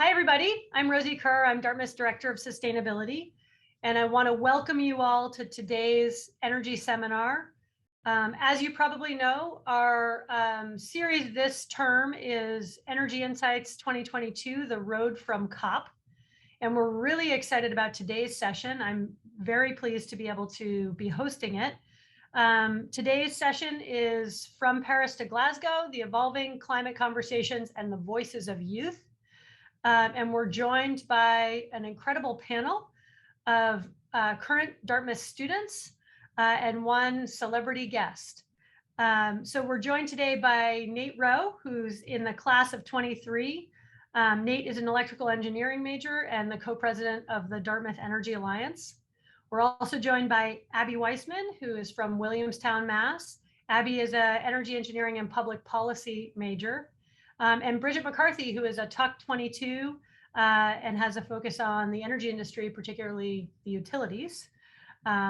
Hi, everybody. I'm Rosi Kerr. I'm Dartmouth's Director of Sustainability, and I want to welcome you all to today's energy seminar. As you probably know, our series this term is Energy Insights 2022, The Road from COP. And we're really excited about today's session. I'm very pleased to be able to be hosting it. Today's session is From Paris to Glasgow, the Evolving Climate Conversations and the Voices of Youth. And we're joined by an incredible panel of current Dartmouth students and one celebrity guest. So we're joined today by Nate Roe, who's in the class of 23. Nate is an electrical engineering major and the co-president of the Dartmouth Energy Alliance. We're also joined by Abby Wiseman, who is from Williamstown, Mass. Abby is an energy engineering and public policy major. And Bridget McCarthy, who is a TU'22 and has a focus on the energy industry, particularly the utilities,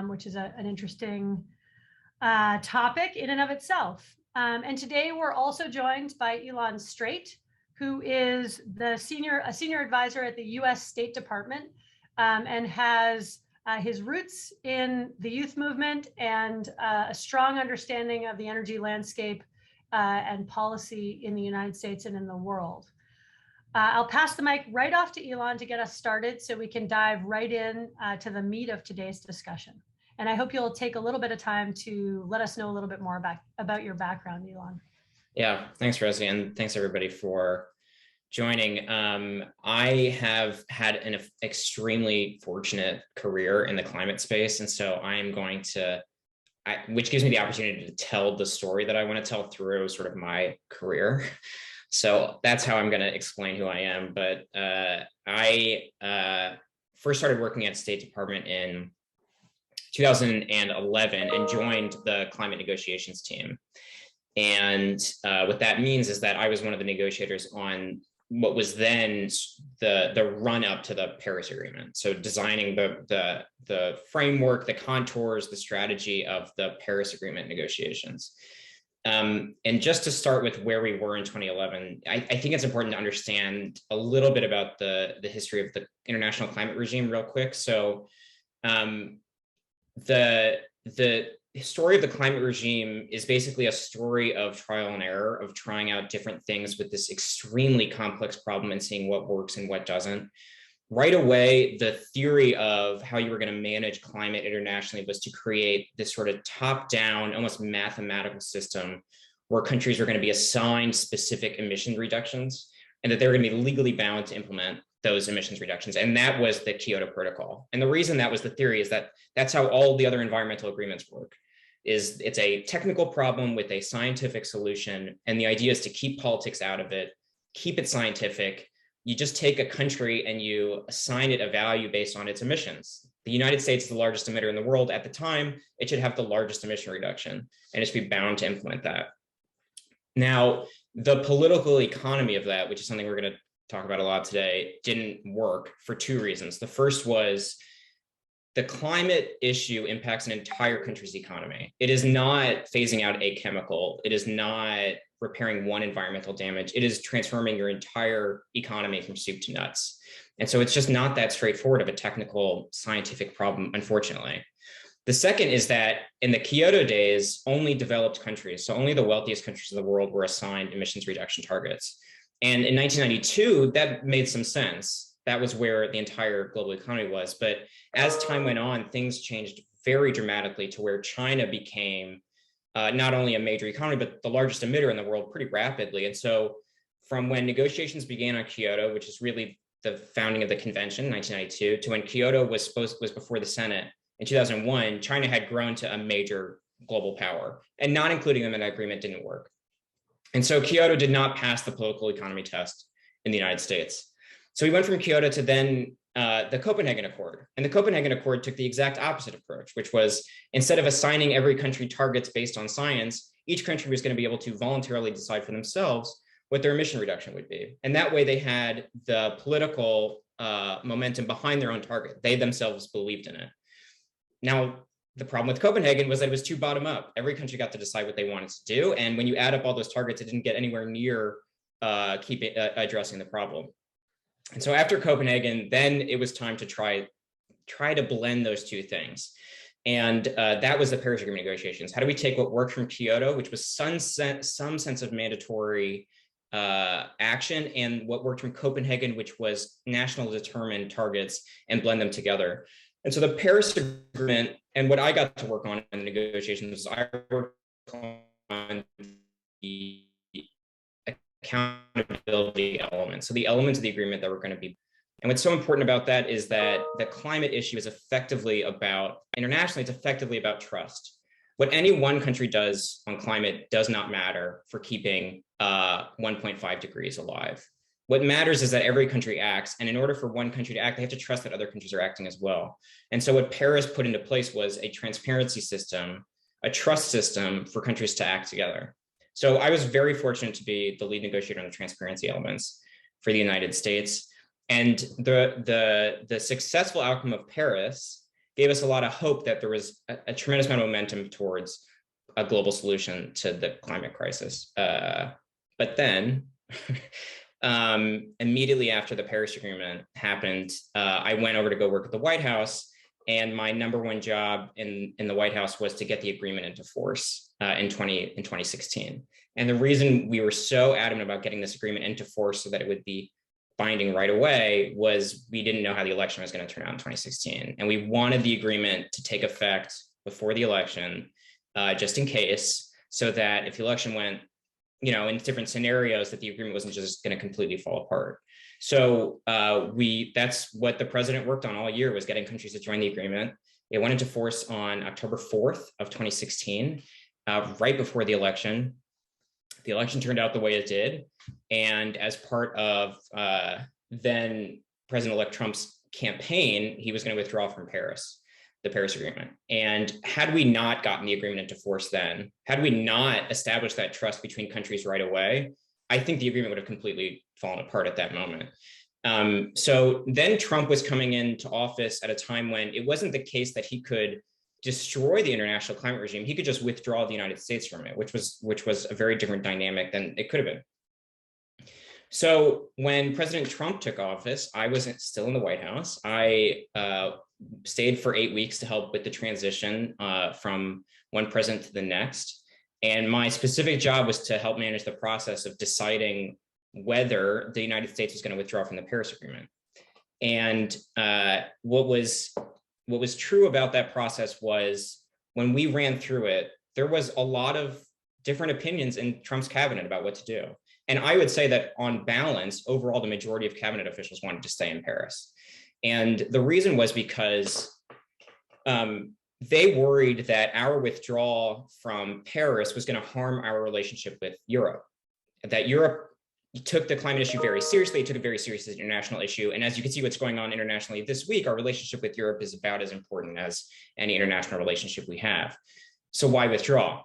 which is an interesting topic in and of itself. And today we're also joined by Elan Strait, who is a senior advisor at the US State Department and has his roots in the youth movement and a strong understanding of the energy landscape and policy in the United States and in the world. I'll pass the mic right off to Elan to get us started so we can dive right in to the meat of today's discussion. And I hope you'll take a little bit of time to let us know a little bit more about your background, Elan. Yeah, thanks, Rosie, and thanks everybody for joining. I have had an extremely fortunate career in the climate space, and so I'm going to which gives me the opportunity to tell the story that I want to tell through sort of my career. So that's how I'm going to explain who I am. But I first started working at State Department in 2011 and joined the climate negotiations team. And what that means is that I was one of the negotiators on what was then the run up to the Paris Agreement. So designing the framework, the contours, the strategy of the Paris Agreement negotiations. And just to start with where we were in 2011, I think it's important to understand a little bit about the history of the international climate regime real quick. So the story of the climate regime is basically a story of trial and error, of trying out different things with this extremely complex problem and seeing what works and what doesn't. Right away, the theory of how you were going to manage climate internationally was to create this sort of top-down, almost mathematical system where countries were going to be assigned specific emission reductions and that they were going to be legally bound to implement those emissions reductions. And that was the Kyoto Protocol. And the reason that was the theory is that that's how all the other environmental agreements work. Is it's a technical problem with a scientific solution. And the idea is to keep politics out of it, keep it scientific. You just take a country and you assign it a value based on its emissions. The United States is the largest emitter in the world. At the time, it should have the largest emission reduction and it should be bound to implement that. Now, the political economy of that, which is something we're going to talk about a lot today, didn't work for two reasons. The first was the climate issue impacts an entire country's economy. It is not phasing out a chemical. It is not repairing one environmental damage. It is transforming your entire economy from soup to nuts. And so it's just not that straightforward of a technical scientific problem, unfortunately. The second is that in the Kyoto days, only developed countries, so only the wealthiest countries in the world were assigned emissions reduction targets. And in 1992, that made some sense. That was where the entire global economy was. But as time went on, things changed very dramatically to where China became not only a major economy, but the largest emitter in the world pretty rapidly. And so from when negotiations began on Kyoto, which is really the founding of the convention in 1992, to when Kyoto was before the Senate in 2001, China had grown to a major global power, and not including them in that agreement didn't work. And so Kyoto did not pass the political economy test in the United States. So we went from Kyoto to then the Copenhagen Accord. And the Copenhagen Accord took the exact opposite approach, which was instead of assigning every country targets based on science, each country was going to be able to voluntarily decide for themselves what their emission reduction would be. And that way they had the political momentum behind their own target. They themselves believed in it. Now, the problem with Copenhagen was that it was too bottom up. Every country got to decide what they wanted to do. And when you add up all those targets, it didn't get anywhere near addressing the problem. And so after Copenhagen, then it was time to try to blend those two things. And that was the Paris Agreement negotiations. How do we take what worked from Kyoto, which was some sense of mandatory action, and what worked from Copenhagen, which was national determined targets, and blend them together? And so the Paris Agreement, and what I got to work on in the negotiations, I worked on the accountability elements. So the elements of the agreement that were going to be. And what's so important about that is that the climate issue is effectively about, internationally, it's effectively about trust. What any one country does on climate does not matter for keeping 1.5 degrees alive. What matters is that every country acts, and in order for one country to act, they have to trust that other countries are acting as well. And so what Paris put into place was a transparency system, a trust system for countries to act together. So I was very fortunate to be the lead negotiator on the transparency elements for the United States. And the successful outcome of Paris gave us a lot of hope that there was a tremendous amount of momentum towards a global solution to the climate crisis. But then, immediately after the Paris Agreement happened, I went over to go work at the White House, and my number one job in the White House was to get the agreement into force in 2016. And the reason we were so adamant about getting this agreement into force so that it would be binding right away was we didn't know how the election was going to turn out in 2016. And we wanted the agreement to take effect before the election, just in case, so that if the election went, in different scenarios, that the agreement wasn't just going to completely fall apart. So that's what the president worked on all year, was getting countries to join the agreement. It went into force on October 4th of 2016, right before the election. The election turned out the way it did. And as part of then President-elect Trump's campaign, he was going to withdraw from the Paris Agreement. And had we not gotten the agreement into force then, had we not established that trust between countries right away, I think the agreement would have completely fallen apart at that moment. So then Trump was coming into office at a time when it wasn't the case that he could destroy the international climate regime. He could just withdraw the United States from it, which was a very different dynamic than it could have been. So when President Trump took office, I was still in the White House. I stayed for 8 weeks to help with the transition from one president to the next. And my specific job was to help manage the process of deciding whether the United States was going to withdraw from the Paris Agreement. And what was true about that process was when we ran through it, there was a lot of different opinions in Trump's cabinet about what to do. And I would say that on balance, overall, the majority of cabinet officials wanted to stay in Paris. And the reason was because they worried that our withdrawal from Paris was going to harm our relationship with Europe, that Europe took the climate issue very seriously, took it very seriously as an international issue. And as you can see what's going on internationally this week, our relationship with Europe is about as important as any international relationship we have. So why withdraw?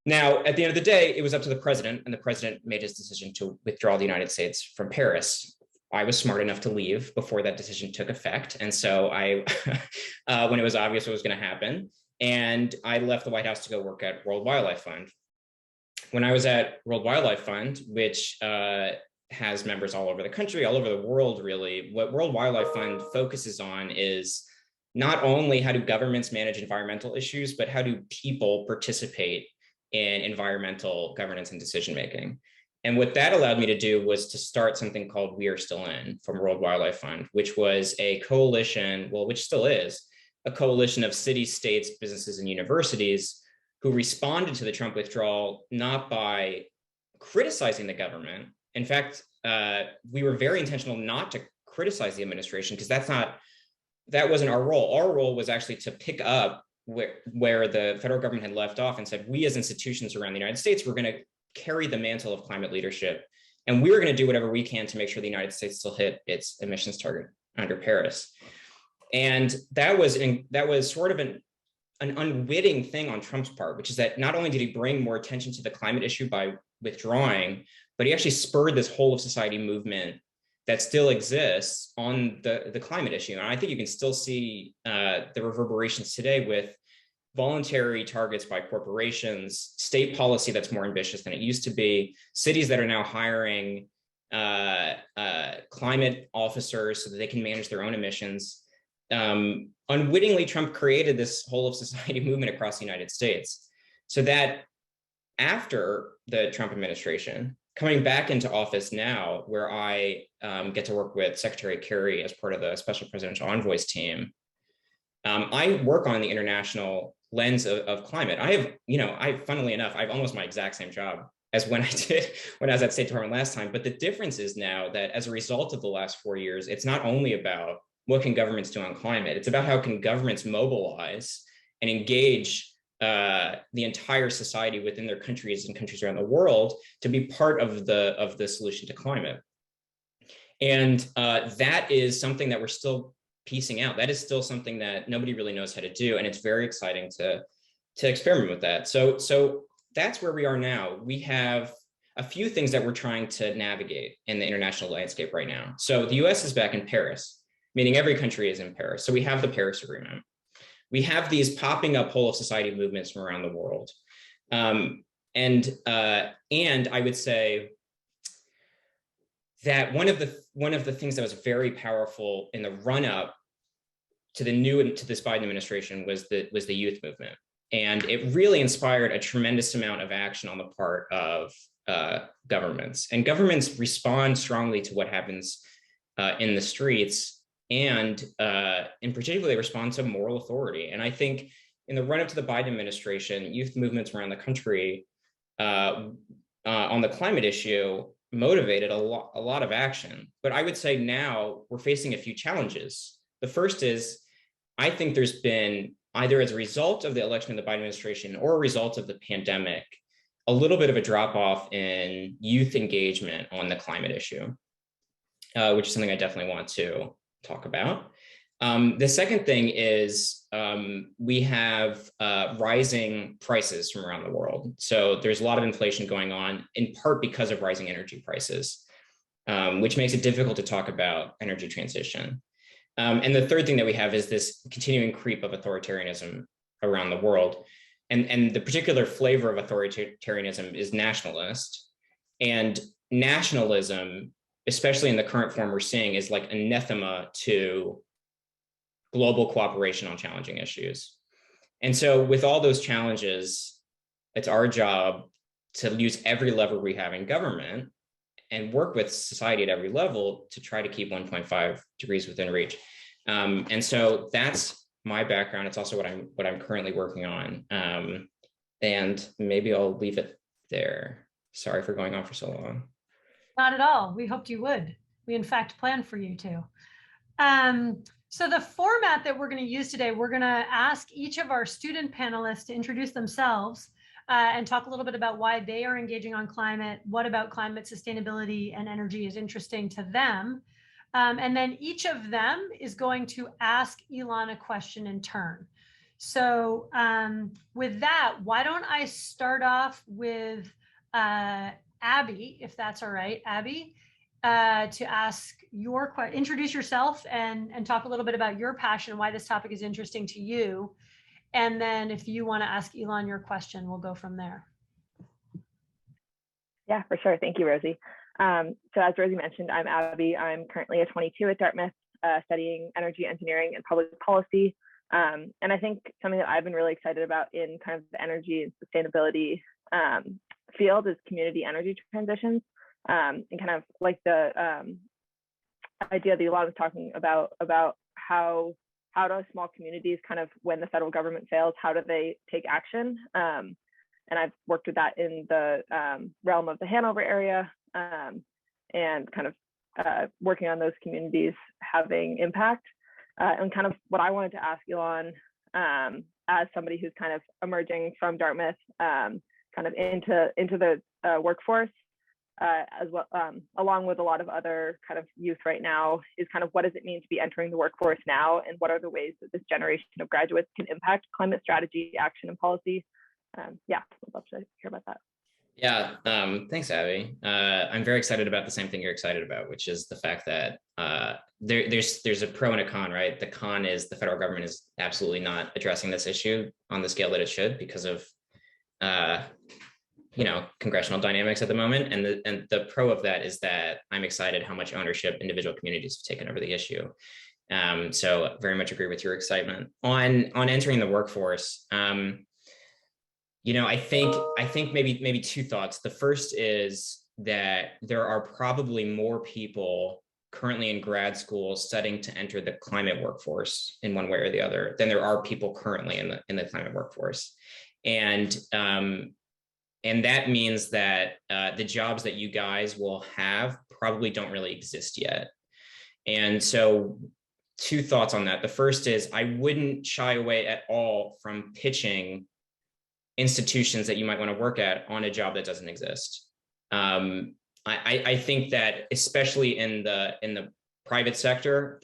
Now, at the end of the day, it was up to the president, and the president made his decision to withdraw the United States from Paris. I was smart enough to leave before that decision took effect. And so I, when it was obvious what was going to happen, and I left the White House to go work at World Wildlife Fund. When I was at World Wildlife Fund, which has members all over the country, all over the world, really, what World Wildlife Fund focuses on is not only how do governments manage environmental issues, but how do people participate in environmental governance and decision-making. And what that allowed me to do was to start something called We Are Still In from World Wildlife Fund, which was a coalition, well, which still is, a coalition of cities, states, businesses, and universities who responded to the Trump withdrawal not by criticizing the government. In fact, we were very intentional not to criticize the administration, because that wasn't our role. Our role was actually to pick up where the federal government had left off and said, we as institutions around the United States, we're going to carry the mantle of climate leadership. And we're going to do whatever we can to make sure the United States still hit its emissions target under Paris. And that was sort of an unwitting thing on Trump's part, which is that not only did he bring more attention to the climate issue by withdrawing, but he actually spurred this whole of society movement that still exists on the climate issue. And I think you can still see the reverberations today with voluntary targets by corporations, state policy that's more ambitious than it used to be, cities that are now hiring climate officers so that they can manage their own emissions. Unwittingly, Trump created this whole of society movement across the United States, so that after the Trump administration, coming back into office now, where I get to work with Secretary Kerry as part of the Special Presidential Envoys team, I work on the international lens of climate. Funnily enough, I have almost my exact same job as when I was at State Department last time. But the difference is now that as a result of the last 4 years, it's not only about what can governments do on climate, it's about how can governments mobilize and engage the entire society within their countries and countries around the world to be part of the solution to climate. And that is something that we're still piecing out. That is still something that nobody really knows how to do. And it's very exciting to experiment with that. So that's where we are now. We have a few things that we're trying to navigate in the international landscape right now. So the US is back in Paris, meaning every country is in Paris. So we have the Paris Agreement. We have these popping up whole of society movements from around the world. And I would say that one of the things that was very powerful in the run up to this Biden administration was the youth movement. And it really inspired a tremendous amount of action on the part of governments. And governments respond strongly to what happens in the streets. And in particular, they respond to moral authority. And I think in the run-up to the Biden administration, youth movements around the country on the climate issue motivated a lot of action. But I would say now we're facing a few challenges. The first is, I think there's been, either as a result of the election of the Biden administration or a result of the pandemic, a little bit of a drop-off in youth engagement on the climate issue, which is something I definitely want to talk about. The second thing is we have rising prices from around the world. So there's a lot of inflation going on, in part because of rising energy prices, which makes it difficult to talk about energy transition. And the third thing that we have is this continuing creep of authoritarianism around the world. And the particular flavor of authoritarianism is nationalist. And nationalism, especially in the current form we're seeing, is like anathema to global cooperation on challenging issues. And so with all those challenges, it's our job to use every lever we have in government and work with society at every level to try to keep 1.5 degrees within reach. And so that's my background. It's also what I'm currently working on. And maybe I'll leave it there. Sorry for going on for so long. Not at all. We hoped you would. We, in fact, planned for you to. So the format that we're going to use today, we're going to ask each of our student panelists to introduce themselves and talk a little bit about why they are engaging on climate, what about climate sustainability and energy is interesting to them. And then each of them is going to ask Elan a question in turn. So with that, why don't I start off with Abby, if that's all right, Abby, to ask your question, introduce yourself and talk a little bit about your passion, why this topic is interesting to you. And then if you want to ask Elan your question, we'll go from there. Yeah, for sure. Thank you, Rosie. So as Rosie mentioned, I'm Abby. I'm currently a 22 at Dartmouth, studying energy engineering and public policy. And I think something that I've been really excited about in kind of the energy and sustainability field is community energy transitions, and kind of like the idea that Elan was talking about how do small communities kind of, when the federal government fails, how do they take action? And I've worked with that in the realm of the Hanover area, and kind of working on those communities having impact. And kind of what I wanted to ask Elan, as somebody who's kind of emerging from Dartmouth, kind of into the workforce, as well, along with a lot of other kind of youth right now, is kind of what does it mean to be entering the workforce now, and what are the ways that this generation of graduates can impact climate strategy, action, and policy? Yeah, I'd love to hear about that. Yeah, thanks, Abby. I'm very excited about the same thing you're excited about, which is the fact that there's a pro and a con, right? The con is the federal government is absolutely not addressing this issue on the scale that it should because of congressional dynamics at the moment. And the pro of that is that I'm excited how much ownership individual communities have taken over the issue. So very much agree with your excitement on entering the workforce. I think maybe two thoughts. The first is that there are probably more people currently in grad school studying to enter the climate workforce in one way or the other than there are people currently in the climate workforce. And that means that the jobs that you guys will have probably don't really exist yet. And so two thoughts on that. The first is I wouldn't shy away at all from pitching institutions that you might want to work at on a job that doesn't exist. I think that especially in the private sector,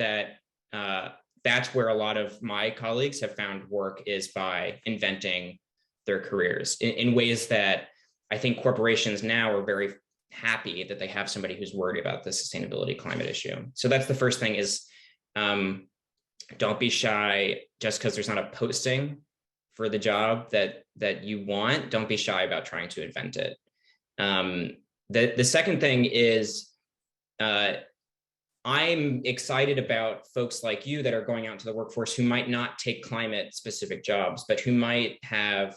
that's where a lot of my colleagues have found work is by inventing their careers in ways that I think corporations now are very happy that they have somebody who's worried about the sustainability climate issue. So that's the first thing is don't be shy just because there's not a posting for the job that you want. Don't be shy about trying to invent it. The second thing is I'm excited about folks like you that are going out into the workforce who might not take climate specific jobs, but who might have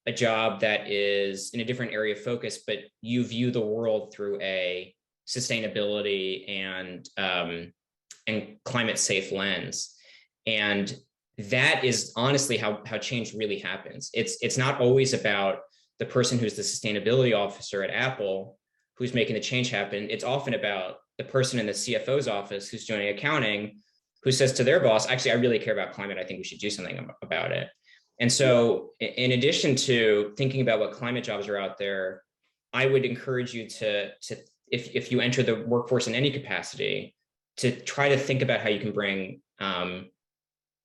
a job that is in a different area of focus, but you view the world through a sustainability and climate safe lens. And that is honestly how change really happens. It's not always about the person who's the sustainability officer at Apple who's making the change happen. It's often about the person in the CFO's office who's doing accounting, who says to their boss, actually, I really care about climate. I think we should do something about it. And so in addition to thinking about what climate jobs are out there, I would encourage you to if you enter the workforce in any capacity, to try to think about how you can bring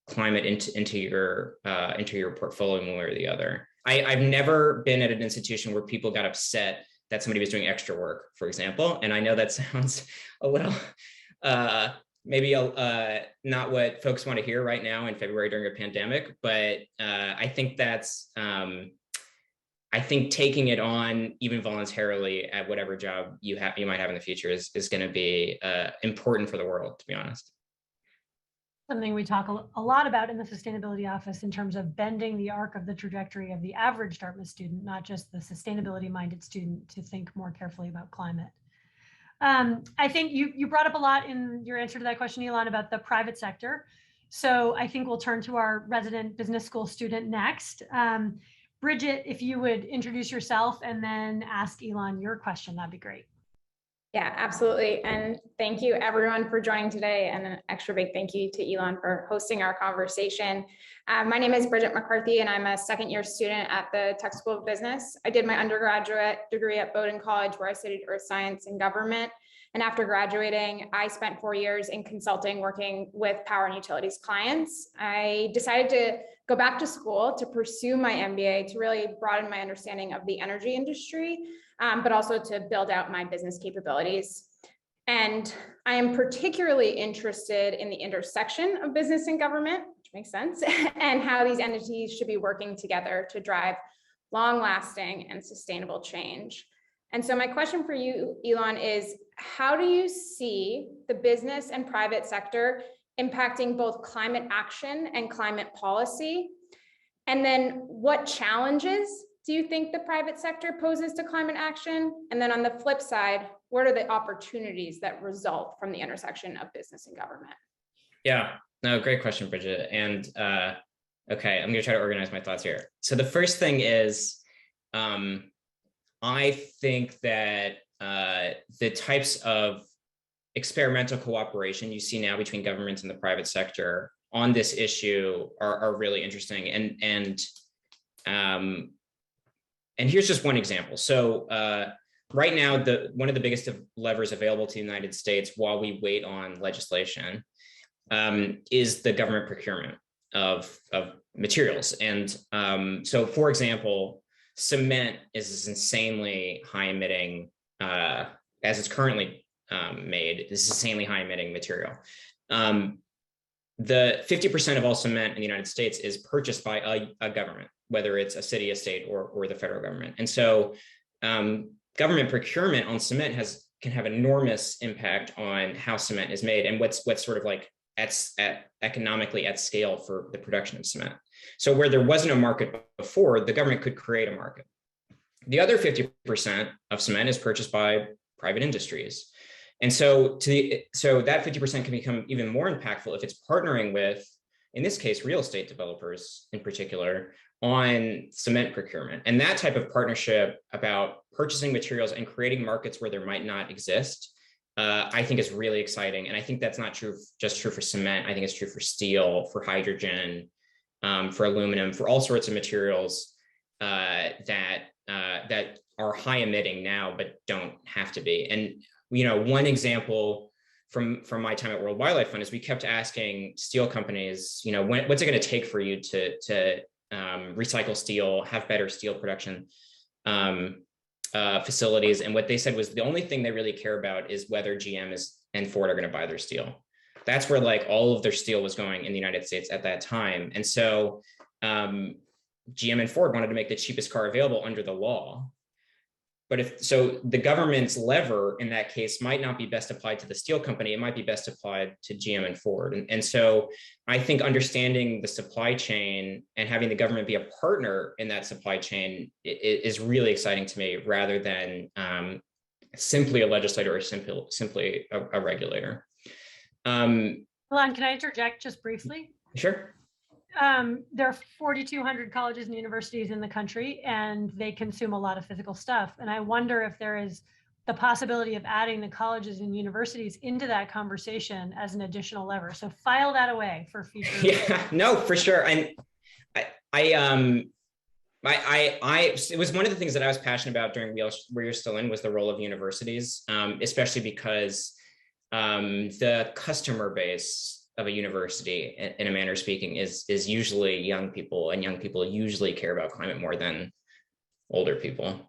climate into your portfolio one way or the other. I've never been at an institution where people got upset that somebody was doing extra work, for example. And I know that sounds a little, maybe not what folks want to hear right now in February during a pandemic, but I think that's, I think taking it on even voluntarily at whatever job you might have in the future is going to be important for the world, to be honest. Something we talk a lot about in the sustainability office in terms of bending the arc of the trajectory of the average Dartmouth student, not just the sustainability minded student, to think more carefully about climate. I think you brought up a lot in your answer to that question, Elan, about the private sector. So I think we'll turn to our resident business school student next. Bridget, if you would introduce yourself and then ask Elan your question, that'd be great. Yeah, absolutely. And thank you everyone for joining today. And an extra big thank you to Elan for hosting our conversation. My name is Bridget McCarthy and I'm a second year student at the Tech School of Business. I did my undergraduate degree at Bowdoin College where I studied earth science and government. And after graduating, I spent 4 years in consulting working with power and utilities clients. I decided to go back to school to pursue my MBA to really broaden my understanding of the energy industry, but also to build out my business capabilities. And I am particularly interested in the intersection of business and government, which makes sense, and how these entities should be working together to drive long-lasting and sustainable change. And so my question for you, Elan, is how do you see the business and private sector impacting both climate action and climate policy? And then what challenges do you think the private sector poses to climate action? And then on the flip side, what are the opportunities that result from the intersection of business and government? Yeah, no, great question, Bridget. And okay, I'm gonna try to organize my thoughts here. So the first thing is, I think that the types of experimental cooperation you see now between governments and the private sector on this issue are really interesting. And here's just one example. So right now, one of the biggest levers available to the United States while we wait on legislation is the government procurement of materials. And so, for example, cement is this insanely high emitting, as it's currently made, this insanely high emitting material. The 50% of all cement in the United States is purchased by a government, whether it's a city, a state, or the federal government. And so government procurement on cement can have enormous impact on how cement is made and what's sort of like economically at scale for the production of cement. So where there wasn't a market before, the government could create a market. The other 50% of cement is purchased by private industries. And so that 50% can become even more impactful if it's partnering with, in this case, real estate developers in particular, on cement procurement. And that type of partnership about purchasing materials and creating markets where there might not exist, I think is really exciting. And I think that's not just true for cement. I think it's true for steel, for hydrogen, for aluminum, for all sorts of materials that are high emitting now, but don't have to be. And one example from my time at World Wildlife Fund is we kept asking steel companies, what's it going to take for you to recycle steel, have better steel production facilities. And what they said was the only thing they really care about is whether GM and Ford are going to buy their steel. That's where like all of their steel was going in the United States at that time. And so GM and Ford wanted to make the cheapest car available under the law. But the government's lever in that case might not be best applied to the steel company, it might be best applied to GM and Ford. And so I think understanding the supply chain and having the government be a partner in that supply chain is really exciting to me, rather than simply a legislator or simply a regulator. Elan, can I interject just briefly? Sure. There are 4,200 colleges and universities in the country, and they consume a lot of physical stuff. And I wonder if there is the possibility of adding the colleges and universities into that conversation as an additional lever. So file that away for future. Yeah, no, for sure. And it was one of the things that I was passionate about during Where You're Still In was the role of universities, especially because the customer base of a university, in a manner of speaking, is usually young people, and young people usually care about climate more than older people.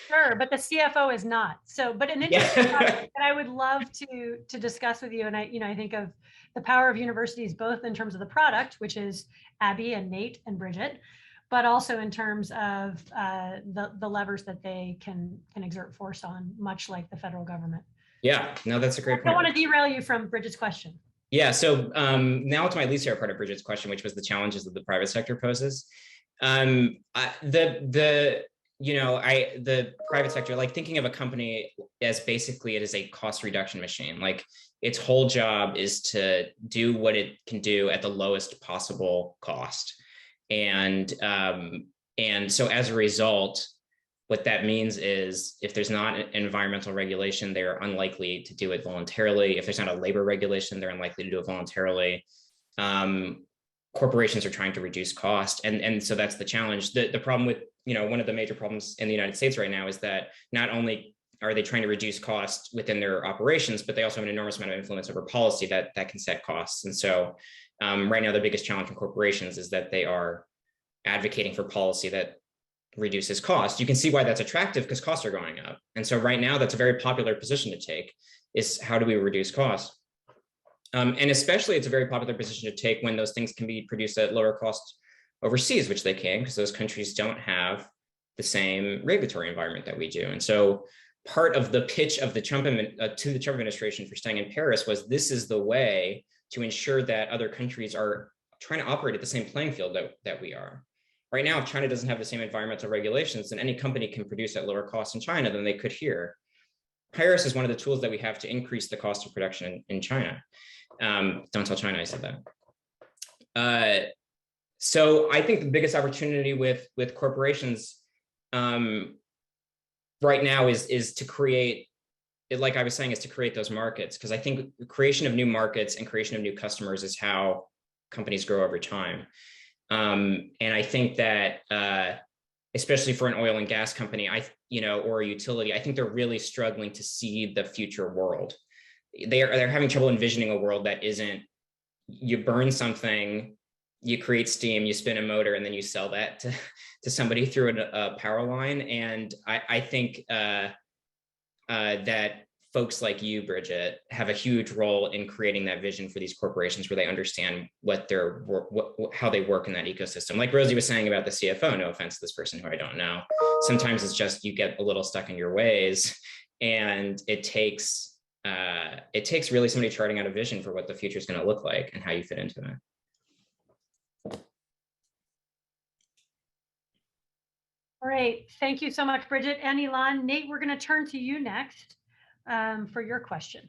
Sure, but the CFO is not. So, but an interesting topic that I would love to discuss with you, and I think of the power of universities both in terms of the product, which is Abby and Nate and Bridget, but also in terms of the levers that they can exert force on, much like the federal government. Yeah, no, that's a great point. I don't want to derail you from Bridget's question. Yeah, so now to my least favorite part of Bridget's question, which was the challenges that the private sector poses. The private sector, like thinking of a company as basically it is a cost reduction machine. Like its whole job is to do what it can do at the lowest possible cost. And so as a result, what that means is if there's not an environmental regulation, they're unlikely to do it voluntarily. If there's not a labor regulation, they're unlikely to do it voluntarily. Corporations are trying to reduce cost. And so that's the challenge. The problem with, one of the major problems in the United States right now is that not only are they trying to reduce costs within their operations, but they also have an enormous amount of influence over policy that can set costs. And so right now, the biggest challenge for corporations is that they are advocating for policy that reduces cost. You can see why that's attractive, because costs are going up. And so right now, that's a very popular position to take, is how do we reduce costs? And especially it's a very popular position to take when those things can be produced at lower cost overseas, which they can, because those countries don't have the same regulatory environment that we do. And so part of the pitch of the Trump administration for staying in Paris was, this is the way to ensure that other countries are trying to operate at the same playing field that we are. Right now, if China doesn't have the same environmental regulations, then any company can produce at lower cost in China than they could here. Paris is one of the tools that we have to increase the cost of production in China. Don't tell China I said that. So I think the biggest opportunity with corporations right now is to create, like I was saying, is to create those markets, because I think the creation of new markets and creation of new customers is how companies grow over time. And I think that, especially for an oil and gas company, or a utility, I think they're really struggling to see the future world. They're having trouble envisioning a world that isn't, you burn something, you create steam, you spin a motor, and then you sell that to somebody through a power line. And I think that folks like you, Bridget, have a huge role in creating that vision for these corporations where they understand how they work in that ecosystem. Like Rosie was saying about the CFO, no offense to this person who I don't know. Sometimes it's just you get a little stuck in your ways, and it takes really somebody charting out a vision for what the future is going to look like and how you fit into it. All right, thank you so much, Bridget and Elan. Nate, we're going to turn to you next for your question.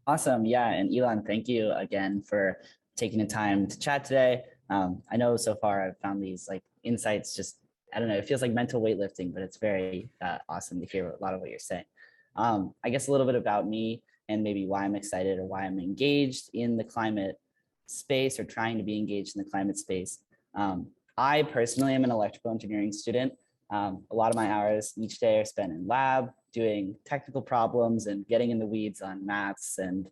Awesome. Yeah. And Elan, thank you again for taking the time to chat today. I know so far I've found these like insights just, I don't know, it feels like mental weightlifting, but it's very awesome to hear a lot of what you're saying. I guess a little bit about me and maybe why I'm excited or why I'm engaged in the climate space or trying to be engaged in the climate space. I personally am an electrical engineering student. A lot of my hours each day are spent in lab doing technical problems and getting in the weeds on maths and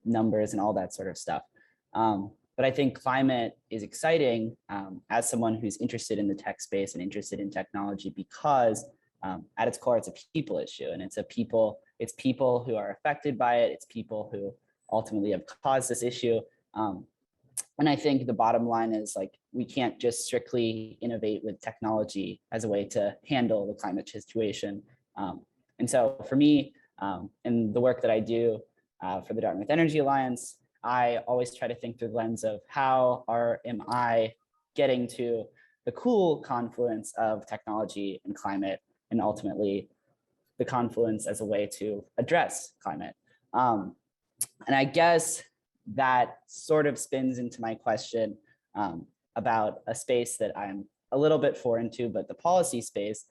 numbers and all that sort of stuff. But I think climate is exciting as someone who's interested in the tech space and interested in technology because at its core, it's a people issue, and it's people who are affected by it. It's people who ultimately have caused this issue. And I think the bottom line is like, we can't just strictly innovate with technology as a way to handle the climate situation. And so for me, and the work that I do for the Dartmouth Energy Alliance, I always try to think through the lens of how am I getting to the cool confluence of technology and climate, and ultimately the confluence as a way to address climate. And I guess that sort of spins into my question about a space that I'm a little bit foreign to, but the policy space.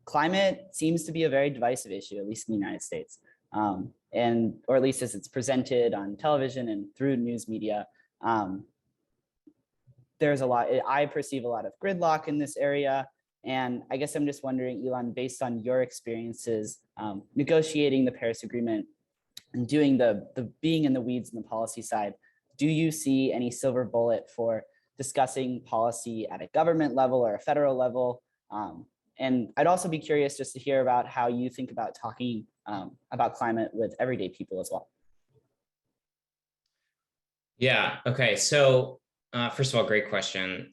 Climate seems to be a very divisive issue, at least in the United States, or at least as it's presented on television and through news media. There's a lot, I perceive a lot of gridlock in this area. And I guess I'm just wondering, Elan, based on your experiences negotiating the Paris Agreement and doing the being in the weeds in the policy side, do you see any silver bullet for discussing policy at a government level or a federal level? And I'd also be curious just to hear about how you think about talking about climate with everyday people as well. Yeah, okay. So first of all, great question.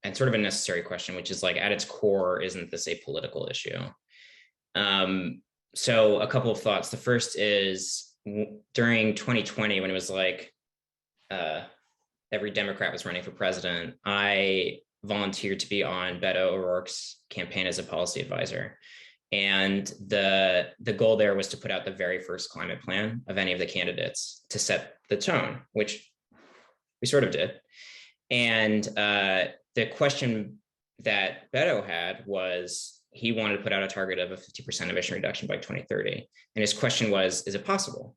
And sort of a necessary question, which is like at its core, isn't this a political issue? So a couple of thoughts. The first is during 2020, when it was like every Democrat was running for president, I volunteered to be on Beto O'Rourke's campaign as a policy advisor. And the goal there was to put out the very first climate plan of any of the candidates to set the tone, which we sort of did. And the question that Beto had was, he wanted to put out a target of a 50% emission reduction by 2030. And his question was, is it possible?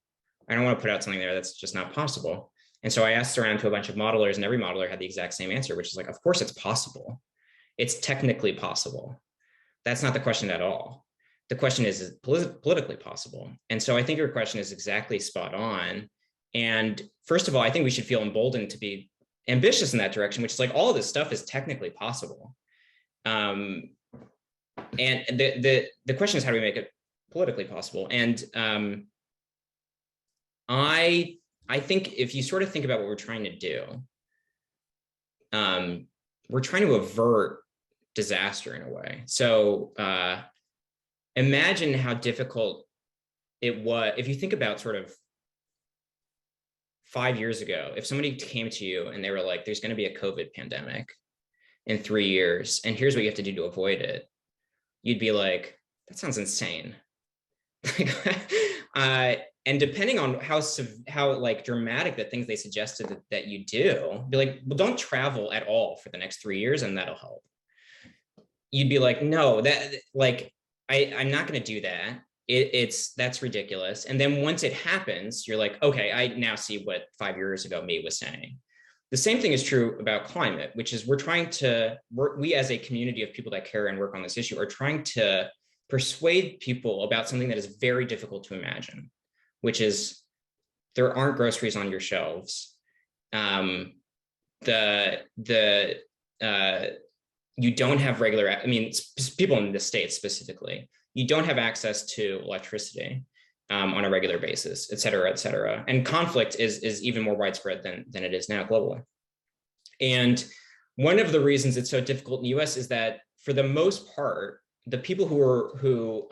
I don't want to put out something there that's just not possible. And so I asked around to a bunch of modelers, and every modeler had the exact same answer, which is like, of course it's possible. It's technically possible. That's not the question at all. The question is politically possible? And so I think your question is exactly spot on. And first of all, I think we should feel emboldened to be ambitious in that direction, which is like, all of this stuff is technically possible. And the question is, how do we make it politically possible? And I think if you sort of think about what we're trying to do, we're trying to avert disaster in a way. So imagine how difficult it was, if you think about sort of 5 years ago, if somebody came to you and they were like, there's going to be a COVID pandemic in 3 years, and here's what you have to do to avoid it, you'd be like, that sounds insane. And depending on how like dramatic the things they suggested that you do, be like, well, don't travel at all for the next 3 years and that'll help. You'd be like, no, that like, I'm not going to do that. That's ridiculous. And then once it happens, you're like, okay, I now see what 5 years ago me was saying. The same thing is true about climate, which is we as a community of people that care and work on this issue are trying to persuade people about something that is very difficult to imagine, which is there aren't groceries on your shelves. You don't have regular, I mean, people in the States specifically you don't have access to electricity on a regular basis, et cetera, et cetera. And conflict is even more widespread than it is now globally. And one of the reasons it's so difficult in the US is that for the most part, the people who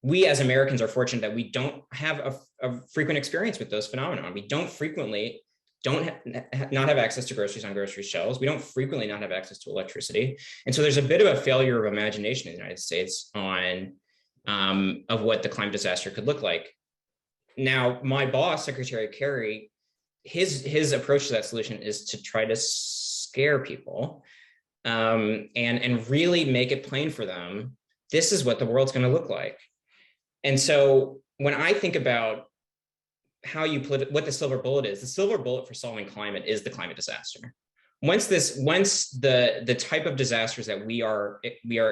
we as Americans are fortunate that we don't have a frequent experience with those phenomena. We don't frequently not have access to groceries on grocery shelves. We don't frequently not have access to electricity. And so there's a bit of a failure of imagination in the United States on of what the climate disaster could look like. Now, my boss, Secretary Kerr, his approach to that solution is to try to scare people and really make it plain for them. This is what the world's going to look like. And so when I think about how you put it, what the silver bullet is, the silver bullet for solving climate is the climate disaster. Once the type of disasters that we are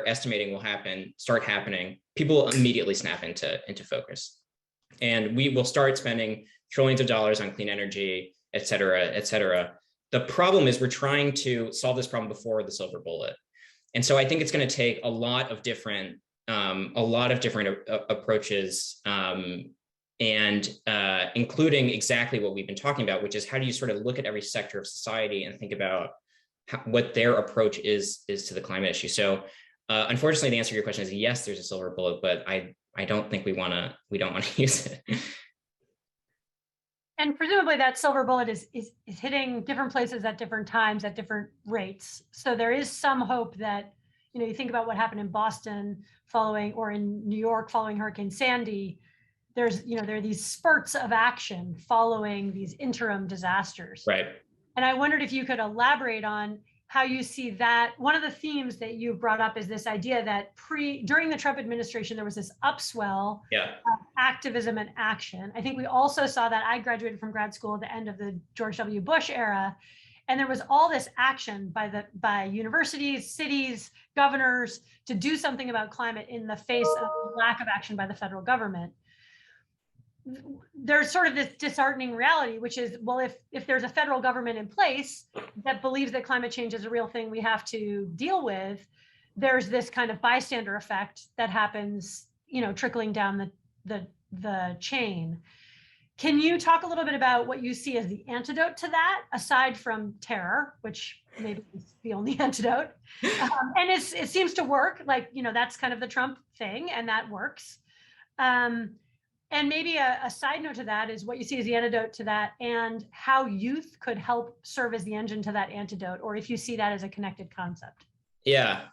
estimating will start happening, people will immediately snap into focus. And we will start spending trillions of dollars on clean energy, et cetera, et cetera. The problem is we're trying to solve this problem before the silver bullet. And so I think it's going to take a lot of different approaches, and including exactly what we've been talking about, which is how do you sort of look at every sector of society and think about what their approach is to the climate issue. So unfortunately, the answer to your question is yes, there's a silver bullet, but I don't think we don't want to use it. And presumably that silver bullet is hitting different places at different times at different rates. So there is some hope that, you think about what happened in Boston or in New York following Hurricane Sandy. There are these spurts of action following these interim disasters. Right. And I wondered if you could elaborate on how you see that. One of the themes that you brought up is this idea that during the Trump administration, there was this upswell of activism and action. I think we also saw that. I graduated from grad school at the end of the George W. Bush era. And there was all this action by universities, cities, governors to do something about climate in the face of lack of action by the federal government. There's sort of this disheartening reality, which is, well, if there's a federal government in place that believes that climate change is a real thing we have to deal with, there's this kind of bystander effect that happens, trickling down the chain. Can you talk a little bit about what you see as the antidote to that, aside from terror, which maybe is the only antidote? And it seems to work, that's kind of the Trump thing, and that works. And maybe a side note to that is what you see as the antidote to that and how youth could help serve as the engine to that antidote, or if you see that as a connected concept. Yeah.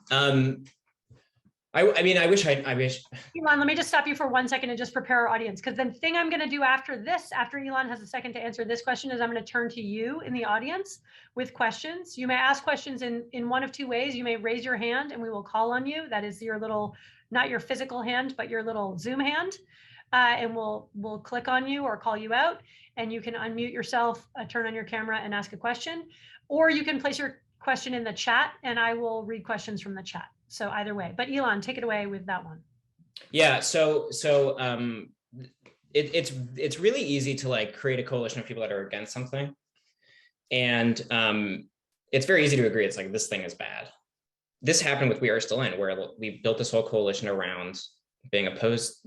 I wish. Elan, let me just stop you for 1 second and just prepare our audience, because the thing I'm going to do after Elan has a second to answer this question, is I'm going to turn to you in the audience with questions. You may ask questions in one of two ways. You may raise your hand and we will call on you. That is your little, not your physical hand, but your little Zoom hand. And we'll click on you or call you out, and you can unmute yourself, turn on your camera and ask a question, or you can place your question in the chat and I will read questions from the chat. So either way, but Elan, take it away with that one. Yeah, so it's really easy to create a coalition of people that are against something, and it's very easy to agree. It's this thing is bad. This happened with We Are Still In, where we built this whole coalition around being opposed,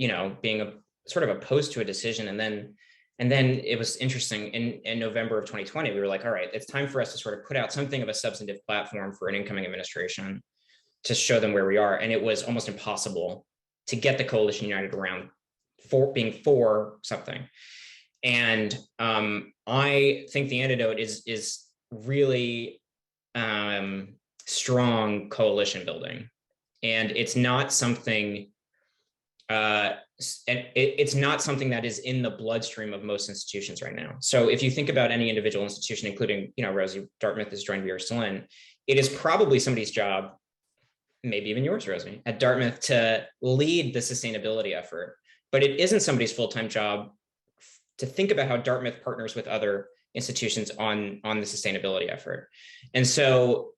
sort of opposed to a decision, and then it was interesting. In November of 2020, we were like, all right, it's time for us to sort of put out something of a substantive platform for an incoming administration to show them where we are. And it was almost impossible to get the coalition united around being for something. And I think the antidote is really strong coalition building. And it's not something it's not something that is in the bloodstream of most institutions right now. So if you think about any individual institution, including, Rosi, Dartmouth has joined We Are Still In, it is probably somebody's job, maybe even yours, Rosi, at Dartmouth, to lead the sustainability effort. But it isn't somebody's full-time job to think about how Dartmouth partners with other institutions on the sustainability effort. And so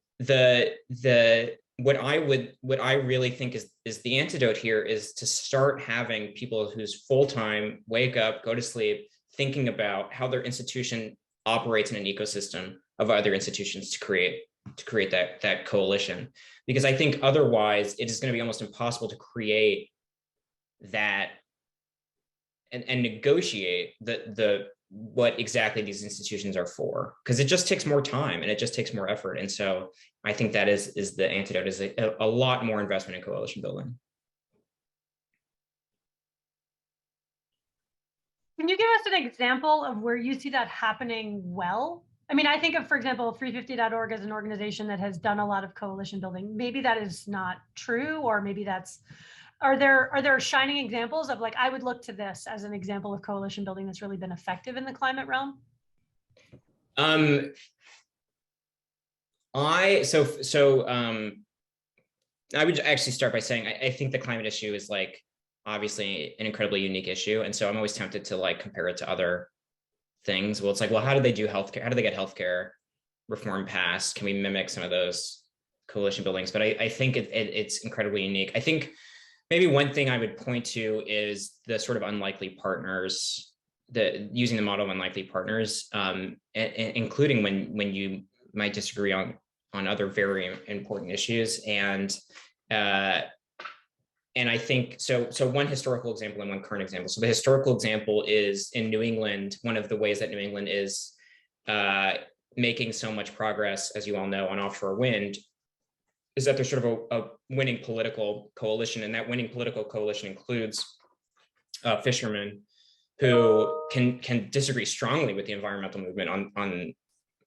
what I really think is the antidote here is to start having people whose full-time wake up, go to sleep, thinking about how their institution operates in an ecosystem of other institutions to create that coalition. Because I think otherwise it is going to be almost impossible to create that and negotiate what exactly these institutions are for, because it just takes more time and it just takes more effort. And so I think that is the antidote, is a lot more investment in coalition building. Can you give us an example of where you see that happening well? I mean, I think of, for example, 350.org as an organization that has done a lot of coalition building. Maybe that is not true, or maybe that's, are there shining examples of, like, I would look to this as an example of coalition building that's really been effective in the climate realm? I would actually start by saying I think the climate issue is, like, obviously an incredibly unique issue. And so I'm always tempted to, like, compare it to other things. Well, it's like, well, how do they do healthcare? How do they get healthcare reform passed? Can we mimic some of those coalition buildings? But I think it's incredibly unique. I think maybe one thing I would point to is the sort of unlikely partners, using the model of unlikely partners, including when you might disagree on other very important issues. And I think, so one historical example and one current example. So the historical example is in New England. One of the ways that New England is making so much progress, as you all know, on offshore wind, is that there's sort of a winning political coalition. And that winning political coalition includes fishermen who can disagree strongly with the environmental movement on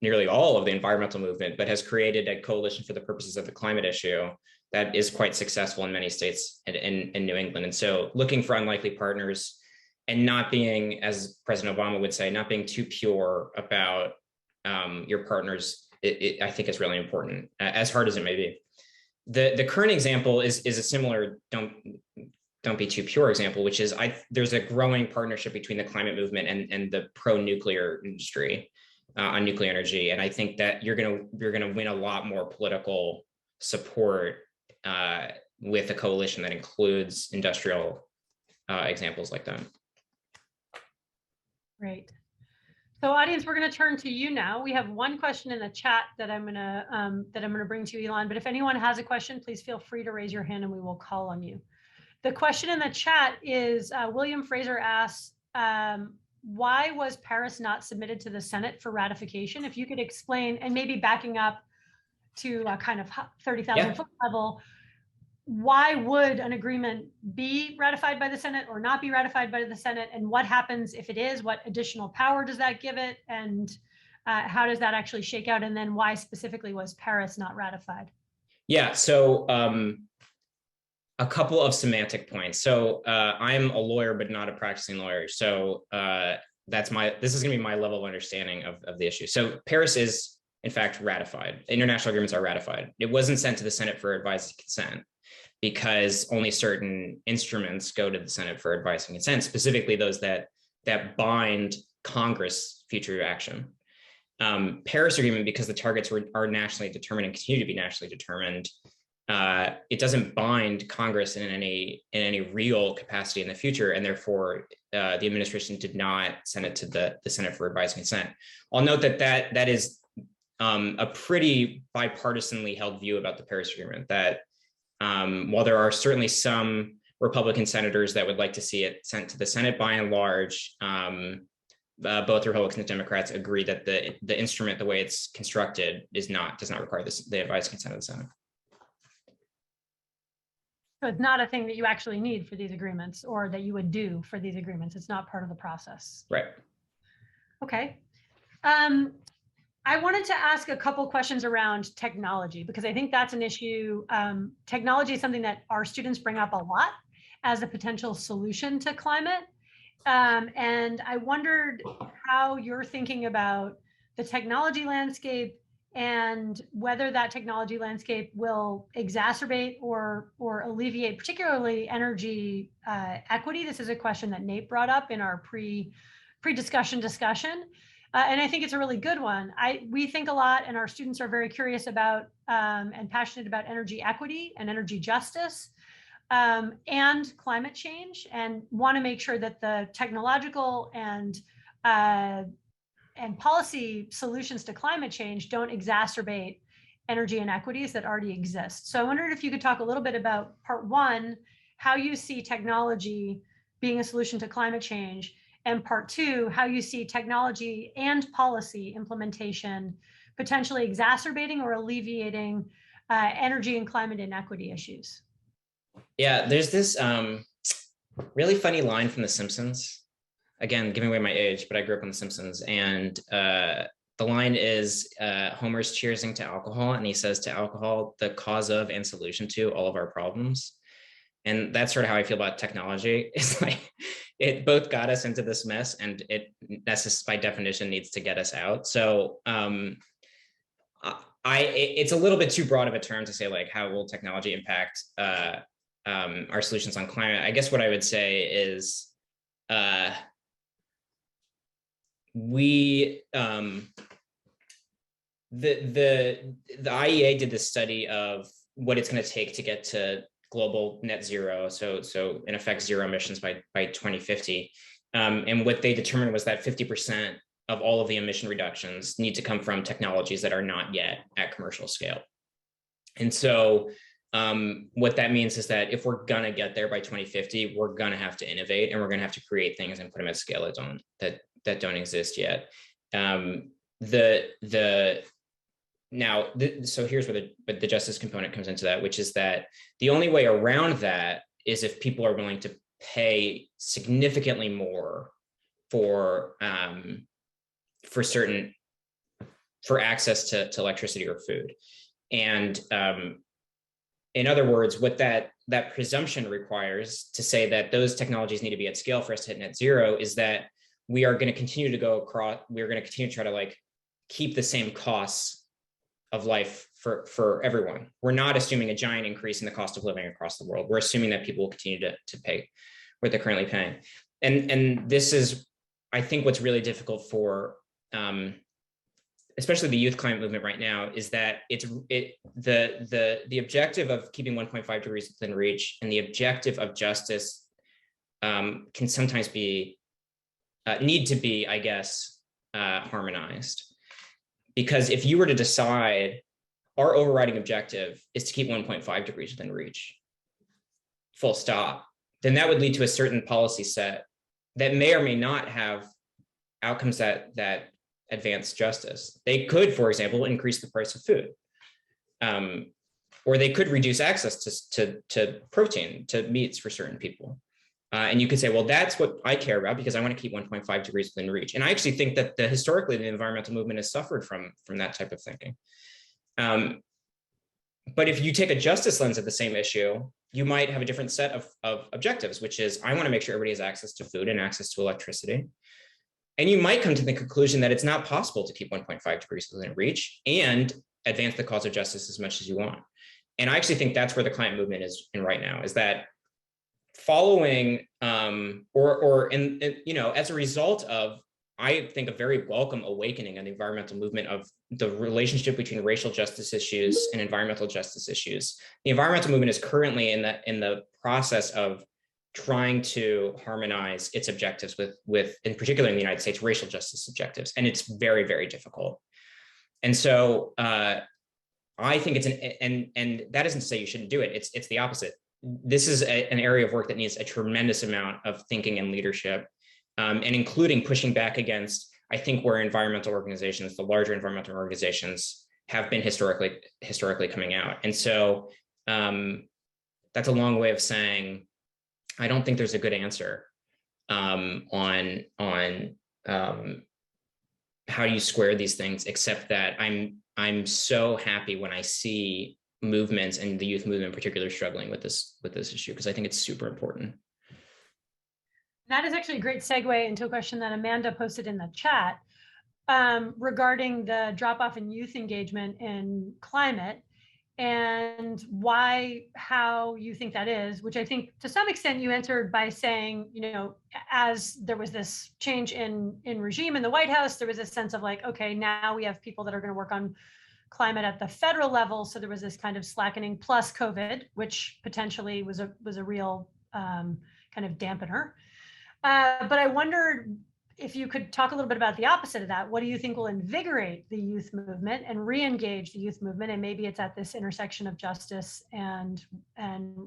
nearly all of the environmental movement, but has created a coalition for the purposes of the climate issue that is quite successful in many states in New England. And so looking for unlikely partners and not being, as President Obama would say, not being too pure about your partners, I think is really important, as hard as it may be. The current example is a similar don't be too pure example, which is there's a growing partnership between the climate movement and the pro-nuclear industry on nuclear energy. And I think that you're gonna win a lot more political support with a coalition that includes industrial examples like that. Great. So audience, we're going to turn to you now. We have one question in the chat that I'm going to bring to you, Elan, but if anyone has a question, please feel free to raise your hand and we will call on you. The question in the chat is, William Fraser asks, why was Paris not submitted to the Senate for ratification? If you could explain, and maybe backing up to a kind of 30,000 foot level, why would an agreement be ratified by the Senate or not be ratified by the Senate? And what happens if it is? What additional power does that give it? And how does that actually shake out? And then why specifically was Paris not ratified? Yeah, so a couple of semantic points. So I'm a lawyer, but not a practicing lawyer. So this is gonna be my level of understanding of the issue. So Paris is, in fact, ratified. International agreements are ratified. It wasn't sent to the Senate for advice and consent, because only certain instruments go to the Senate for advice and consent, specifically those that bind Congress future action. Paris Agreement, because the targets are nationally determined and continue to be nationally determined, it doesn't bind Congress in any real capacity in the future, and therefore the administration did not send it to the Senate for advice and consent. I'll note that is a pretty bipartisanly held view about the Paris Agreement, that while there are certainly some Republican senators that would like to see it sent to the Senate, by and large, both Republicans and Democrats agree that the instrument, the way it's constructed, does not require the advice and consent of the Senate. So it's not a thing that you actually need for these agreements, or that you would do for these agreements. It's not part of the process. Right. Okay. I wanted to ask a couple questions around technology, because I think that's an issue. Technology is something that our students bring up a lot as a potential solution to climate. And I wondered how you're thinking about the technology landscape and whether that technology landscape will exacerbate or alleviate particularly energy equity. This is a question that Nate brought up in our pre-discussion discussion. And I think it's a really good one. We think a lot, and our students are very curious about and passionate about energy equity and energy justice and climate change, and want to make sure that the technological and policy solutions to climate change don't exacerbate energy inequities that already exist. So I wondered if you could talk a little bit about part one, how you see technology being a solution to climate change, and part two, how you see technology and policy implementation potentially exacerbating or alleviating energy and climate inequity issues. Yeah, there's this really funny line from The Simpsons. Again, giving away my age, but I grew up on The Simpsons. And the line is Homer's cheersing to alcohol. And he says to alcohol, the cause of and solution to all of our problems. And that's sort of how I feel about technology. It's like it both got us into this mess, and that's by definition needs to get us out. So it's a little bit too broad of a term to say like how will technology impact our solutions on climate. I guess what I would say is the IEA did this study of what it's going to take to get to global net zero, so in effect zero emissions by 2050, and what they determined was that 50% of all of the emission reductions need to come from technologies that are not yet at commercial scale. And so what that means is that if we're going to get there by 2050, we're going to have to innovate, and we're going to have to create things and put them at scale that don't exist yet. So here's where the justice component comes into that, which is that the only way around that is if people are willing to pay significantly more for access to electricity or food. And in other words, what that presumption requires to say that those technologies need to be at scale for us to hit net zero is that we are going to continue to we're going to continue to try to like keep the same costs of life for everyone. We're not assuming a giant increase in the cost of living across the world. We're assuming that people will continue to pay what they're currently paying. And this is, I think, what's really difficult for especially the youth climate movement right now, is that the objective of keeping 1.5 degrees within reach and the objective of justice can sometimes need to be, I guess, harmonized. Because if you were to decide our overriding objective is to keep 1.5 degrees within reach, full stop, then that would lead to a certain policy set that may or may not have outcomes that advance justice. They could, for example, increase the price of food, or they could reduce access to protein, to meats for certain people. And you could say, well, that's what I care about because I want to keep 1.5 degrees within reach. And I actually think that historically the environmental movement has suffered from that type of thinking. But if you take a justice lens at the same issue, you might have a different set of objectives, which is I want to make sure everybody has access to food and access to electricity. And you might come to the conclusion that it's not possible to keep 1.5 degrees within reach and advance the cause of justice as much as you want. And I actually think that's where the climate movement is in right now, is that following as a result of, I think, a very welcome awakening in the environmental movement of the relationship between racial justice issues and environmental justice issues. The environmental movement is currently in the process of trying to harmonize its objectives with, in particular in the United States, racial justice objectives. And it's very, very difficult. And so I think it's and that isn't to say you shouldn't do it. It's the opposite. This is an area of work that needs a tremendous amount of thinking and leadership, and including pushing back against, I think, where environmental organizations, the larger environmental organizations, have been historically coming out. And so that's a long way of saying I don't think there's a good answer on how you square these things, except that I'm so happy when I see movements, and the youth movement in particular, struggling with this issue, because I think it's super important. That is actually a great segue into a question that Amanda posted in the chat regarding the drop-off in youth engagement in climate, and how you think that is, which I think to some extent you answered by saying, as there was this change in regime in the White House, there was a sense of like, okay, now we have people that are going to work on climate at the federal level. So there was this kind of slackening, plus COVID, which potentially was a real kind of dampener. But I wondered if you could talk a little bit about the opposite of that. What do you think will invigorate the youth movement and re-engage the youth movement? And maybe it's at this intersection of justice and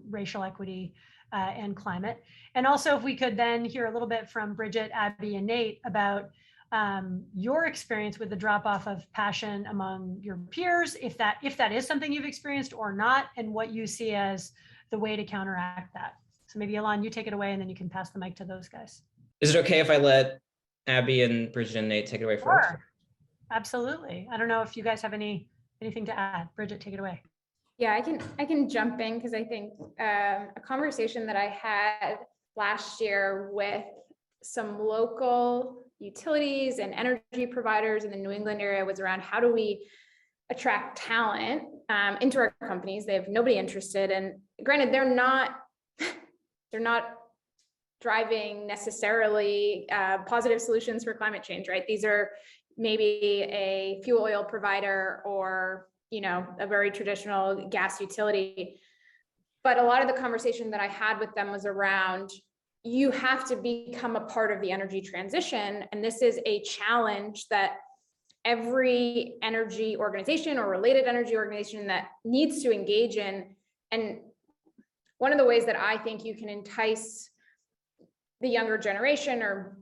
racial equity and climate. And also if we could then hear a little bit from Bridget, Abby, and Nate about your experience with the drop off of passion among your peers, if that is something you've experienced or not, and what you see as the way to counteract that. So maybe Elan, you take it away and then you can pass the mic to those guys. Is it okay if I let Abby and Bridget and Nate take it away first? Sure. Absolutely. I don't know if you guys have anything to add. Bridget, take it away. Yeah, I can jump in because I think a conversation that I had last year with some local utilities and energy providers in the New England area was around how do we attract talent into our companies. They have nobody interested, and granted, they're not driving necessarily positive solutions for climate change, right? These are maybe a fuel oil provider or a very traditional gas utility. But a lot of the conversation that I had with them was around, you have to become a part of the energy transition. And this is a challenge that every energy organization or related energy organization that needs to engage in. And one of the ways that I think you can entice the younger generation or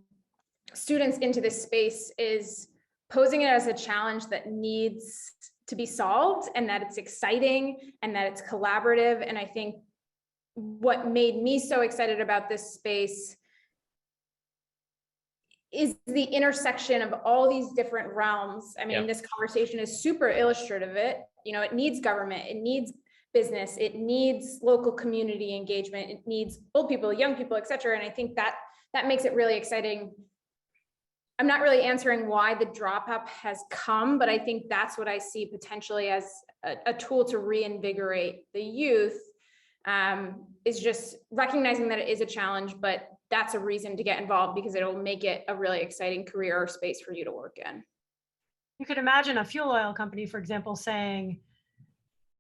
students into this space is posing it as a challenge that needs to be solved, and that it's exciting and that it's collaborative. And I think what made me so excited about this space is the intersection of all these different realms. I mean, This conversation is super illustrative of it. It needs government, it needs business, it needs local community engagement, it needs old people, young people, et cetera. And I think that makes it really exciting. I'm not really answering why the drop up has come, but I think that's what I see potentially as a tool to reinvigorate the youth, is just recognizing that it is a challenge, but that's a reason to get involved because it'll make it a really exciting career or space for you to work in. You could imagine a fuel oil company, for example, saying,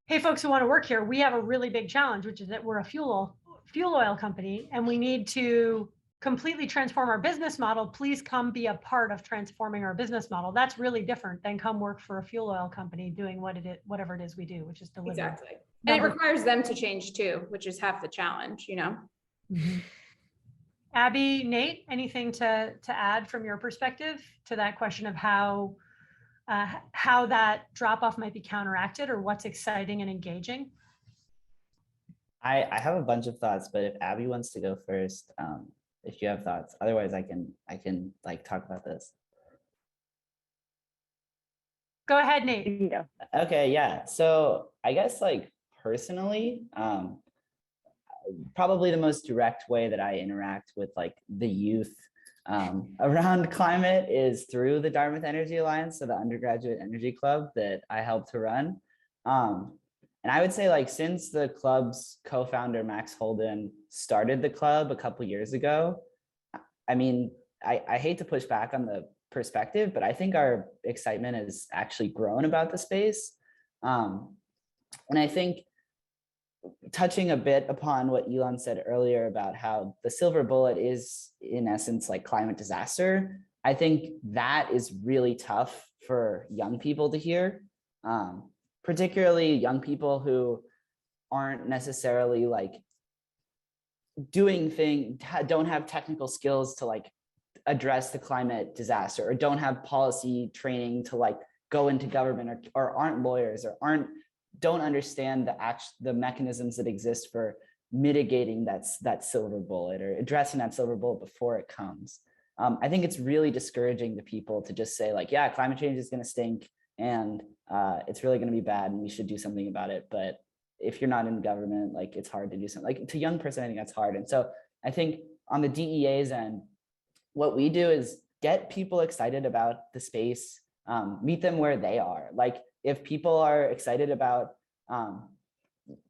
hey, folks who want to work here, we have a really big challenge, which is that we're a fuel oil company and we need to completely transform our business model. Please come be a part of transforming our business model. That's really different than come work for a fuel oil company doing whatever it is we do, which is deliver. Exactly. And it requires them to change too, which is half the challenge, Mm-hmm. Abby, Nate, anything to add from your perspective to that question of how that drop off might be counteracted, or what's exciting and engaging? I have a bunch of thoughts, but if Abby wants to go first, if you have thoughts, otherwise I can like talk about this. Go ahead, Nate. Yeah. Okay, yeah. So I guess like personally, probably the most direct way that I interact with like the youth around climate is through the Dartmouth Energy Alliance, so the undergraduate energy club that I helped to run. And I would say like since the club's co-founder, Max Holden, started the club a couple years ago, I mean, I hate to push back on the perspective, but I think our excitement has actually grown about the space. And I think touching a bit upon what Elan said earlier about how the silver bullet is in essence like climate disaster, I think that is really tough for young people to hear. Particularly young people who aren't necessarily like don't have technical skills to like address the climate disaster, or don't have policy training to like go into government, or aren't lawyers, or don't understand the mechanisms that exist for mitigating that silver bullet or addressing that silver bullet before it comes. I think it's really discouraging to people to just say like, yeah, climate change is going to stink and it's really going to be bad and we should do something about it. But if you're not in government, like it's hard to do something. Like to a young person, I think that's hard. And so I think on the DEA's end, what we do is get people excited about the space, meet them where they are. Like if people are excited about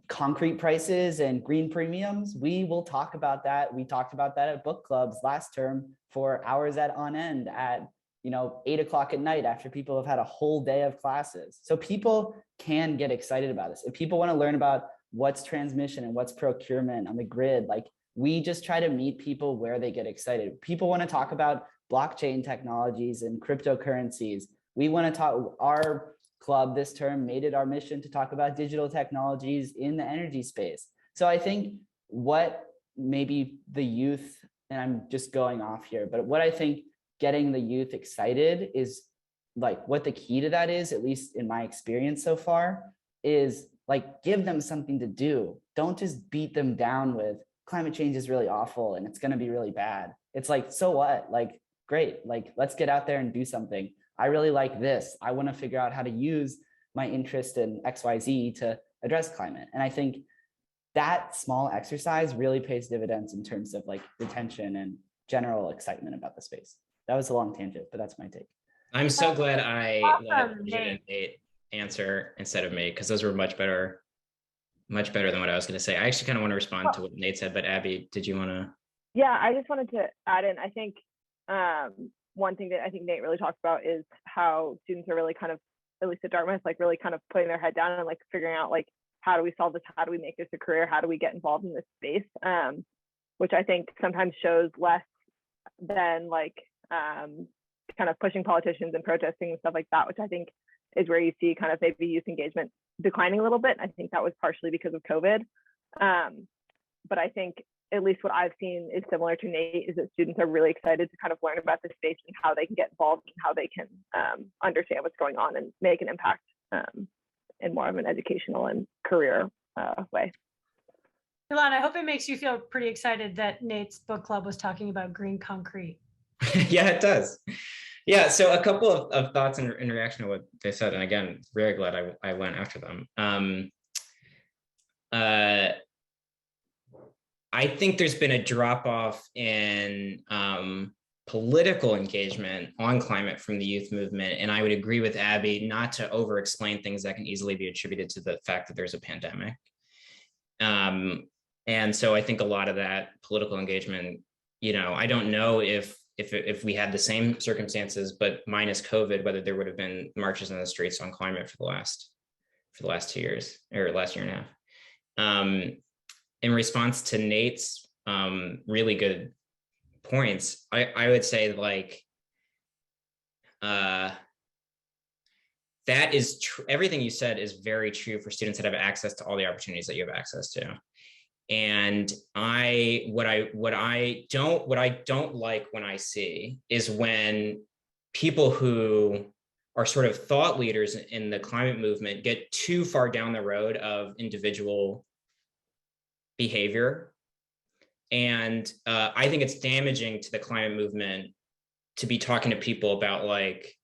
concrete prices and green premiums, we will talk about that. We talked about that at book clubs last term for hours on end at 8 o'clock at night after people have had a whole day of classes. So people can get excited about this. If people want to learn about what's transmission and what's procurement on the grid, like we just try to meet people where they get excited. People want to talk about blockchain technologies and cryptocurrencies. We want to talk, our club this term made it our mission to talk about digital technologies in the energy space. So I think what maybe the youth, and I'm just going off here, but what I think getting the youth excited is like what the key to that is, at least in my experience so far, is like give them something to do. Don't just beat them down with climate change is really awful and it's going to be really bad. It's like, so what? Like, great. Like, let's get out there and do something. I really like this. I want to figure out how to use my interest in XYZ to address climate. And I think that small exercise really pays dividends in terms of like retention and general excitement about the space. That was a long tangent, but that's my take. I'm so glad I let Bridget and Nate. Nate answer instead of me, because those were much better than what I was going to say. I actually kind of want to respond to what Nate said, but Abby, did you want to? Yeah, I just wanted to add in, I think one thing that I think Nate really talked about is how students are really kind of, at least at Dartmouth, like really kind of putting their head down and like figuring out like, how do we solve this? How do we make this a career? How do we get involved in this space? Which I think sometimes shows less than like kind of pushing politicians and protesting and stuff like that, which I think is where you see kind of maybe youth engagement declining a little bit. I think that was partially because of COVID. But I think at least what I've seen is similar to Nate, is that students are really excited to kind of learn about this space and how they can get involved and how they can understand what's going on and make an impact in more of an educational and career way. Elan, I hope it makes you feel pretty excited that Nate's book club was talking about green concrete. Yeah, it does. Yeah, so a couple of thoughts in reaction to what they said, and again, very glad I went after them. I think there's been a drop off in political engagement on climate from the youth movement, and I would agree with Abby not to over explain things that can easily be attributed to the fact that there's a pandemic. And so I think a lot of that political engagement, you know, I don't know if we had the same circumstances but minus COVID, whether there would have been marches in the streets on climate for the last 2 years or last year and a half. In response to Nate's really good points, I would say like that is true. Everything you said is very true for students that have access to all the opportunities that you have access to. And what I don't like when I see is when people who are sort of thought leaders in the climate movement get too far down the road of individual behavior. And I think it's damaging to the climate movement to be talking to people about like,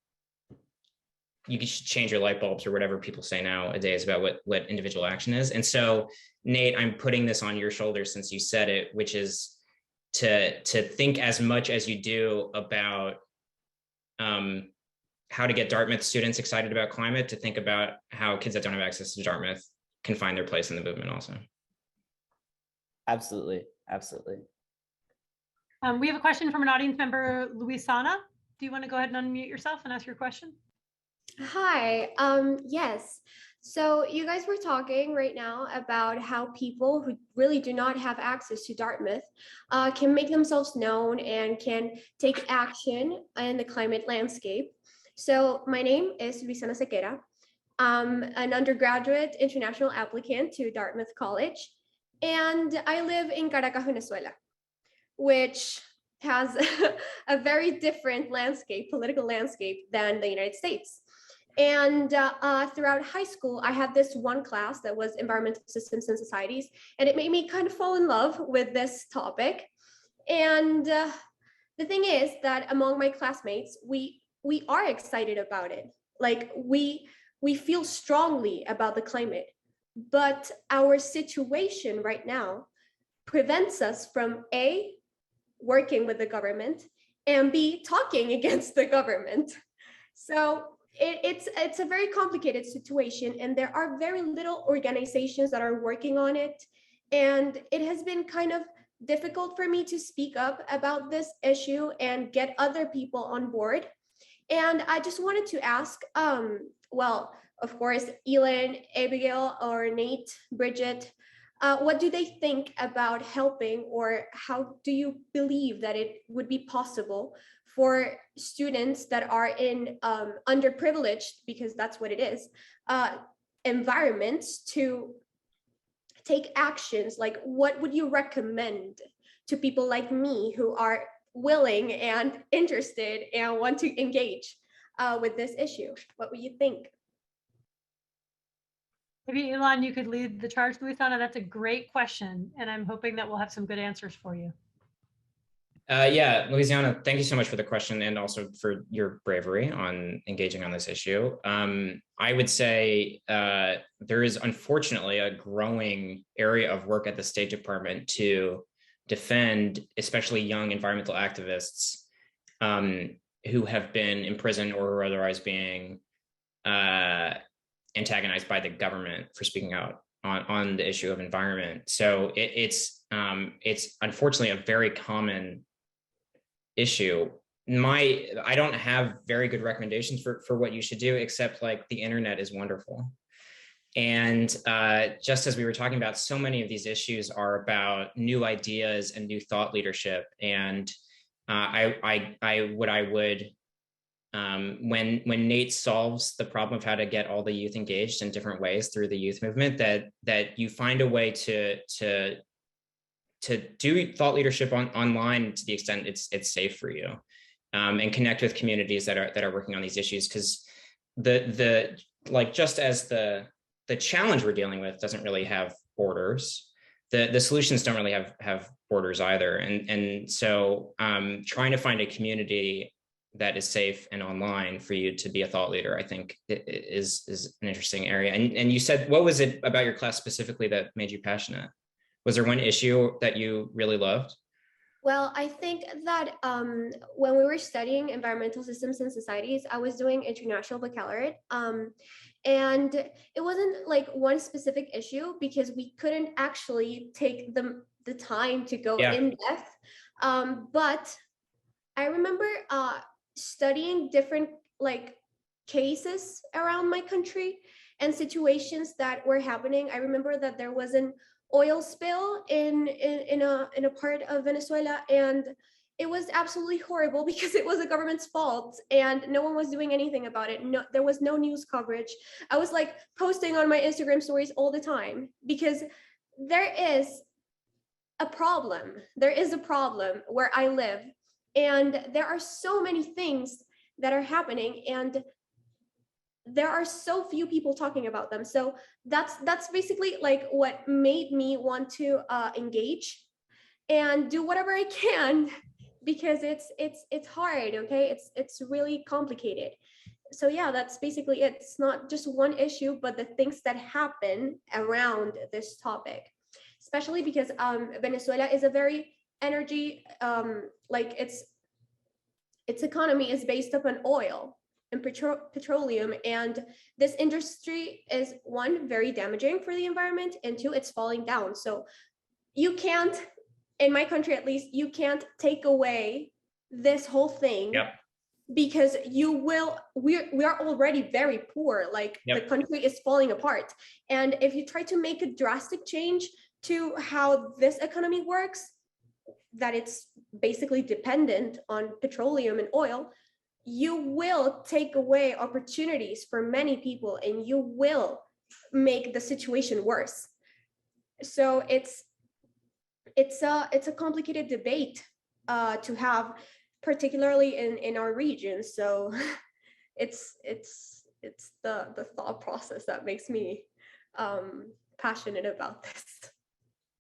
you should change your light bulbs or whatever people say nowadays about what individual action is. And so, Nate, I'm putting this on your shoulders since you said it, which is to think as much as you do about how to get Dartmouth students excited about climate, to think about how kids that don't have access to Dartmouth can find their place in the movement also. Absolutely. Absolutely. We have a question from an audience member, Luisana. Do you want to go ahead and unmute yourself and ask your question? Hi, yes. So you guys were talking right now about how people who really do not have access to Dartmouth can make themselves known and can take action in the climate landscape. So my name is Luisana Sequeira. I'm an undergraduate international applicant to Dartmouth College, and I live in Caracas, Venezuela, which has a very different landscape, political landscape, than the United States. And throughout high school, I had this one class that was environmental systems and societies, and it made me kind of fall in love with this topic. And the thing is that among my classmates, we are excited about it. Like we feel strongly about the climate, but our situation right now prevents us from A, working with the government, and B, talking against the government. So it's a very complicated situation, and there are very little organizations that are working on it. And it has been kind of difficult for me to speak up about this issue and get other people on board. And I just wanted to ask, well, of course, Elan, Abigail, or Nate, Bridget, what do they think about helping, or how do you believe that it would be possible for students that are in underprivileged, because that's what it is, environments to take actions? Like, what would you recommend to people like me who are willing and interested and want to engage with this issue? What would you think? Maybe Elan, you could lead the charge, Louisana. That's a great question, and I'm hoping that we'll have some good answers for you. Yeah, Louisiana, thank you so much for the question and also for your bravery on engaging on this issue. I would say there is unfortunately a growing area of work at the State Department to defend especially young environmental activists who have been imprisoned or are otherwise being antagonized by the government for speaking out on the issue of environment. So it's unfortunately a very common issue. I don't have very good recommendations for what you should do, except like the internet is wonderful. And just as we were talking about, so many of these issues are about new ideas and new thought leadership. And when Nate solves the problem of how to get all the youth engaged in different ways through the youth movement, that you find a way to do thought leadership online to the extent it's safe for you, and connect with communities that are working on these issues, because just as the challenge we're dealing with doesn't really have borders, the solutions don't really have borders either, and so trying to find a community that is safe and online for you to be a thought leader, I think is an interesting area. And you said, what was it about your class specifically that made you passionate? Was there one issue that you really loved? Well, I think that when we were studying environmental systems and societies, I was doing international baccalaureate. And it wasn't like one specific issue because we couldn't actually take the time to go in depth. But I remember studying different like cases around my country and situations that were happening. I remember that there was an oil spill in a part of Venezuela, and it was absolutely horrible because it was the government's fault and no one was doing anything about it. No, there was no news coverage. I was like posting on my Instagram stories all the time because there is a problem. There is a problem where I live, and there are so many things that are happening, and there are so few people talking about them. So that's basically like what made me want to engage and do whatever I can, because it's hard. Okay, it's really complicated. So yeah, that's basically it. It's not just one issue, but the things that happen around this topic, especially because Venezuela is a very energy like its economy is based upon oil and petroleum, and this industry is, one, very damaging for the environment, and two, it's falling down. So you can't, in my country at least, you can't take away this whole thing. Yep. Because we are already very poor. Like the country is falling apart, and if you try to make a drastic change to how this economy works, that it's basically dependent on petroleum and oil, you will take away opportunities for many people, and you will make the situation worse. So it's a complicated debate to have, particularly in our region. So it's the thought process that makes me passionate about this.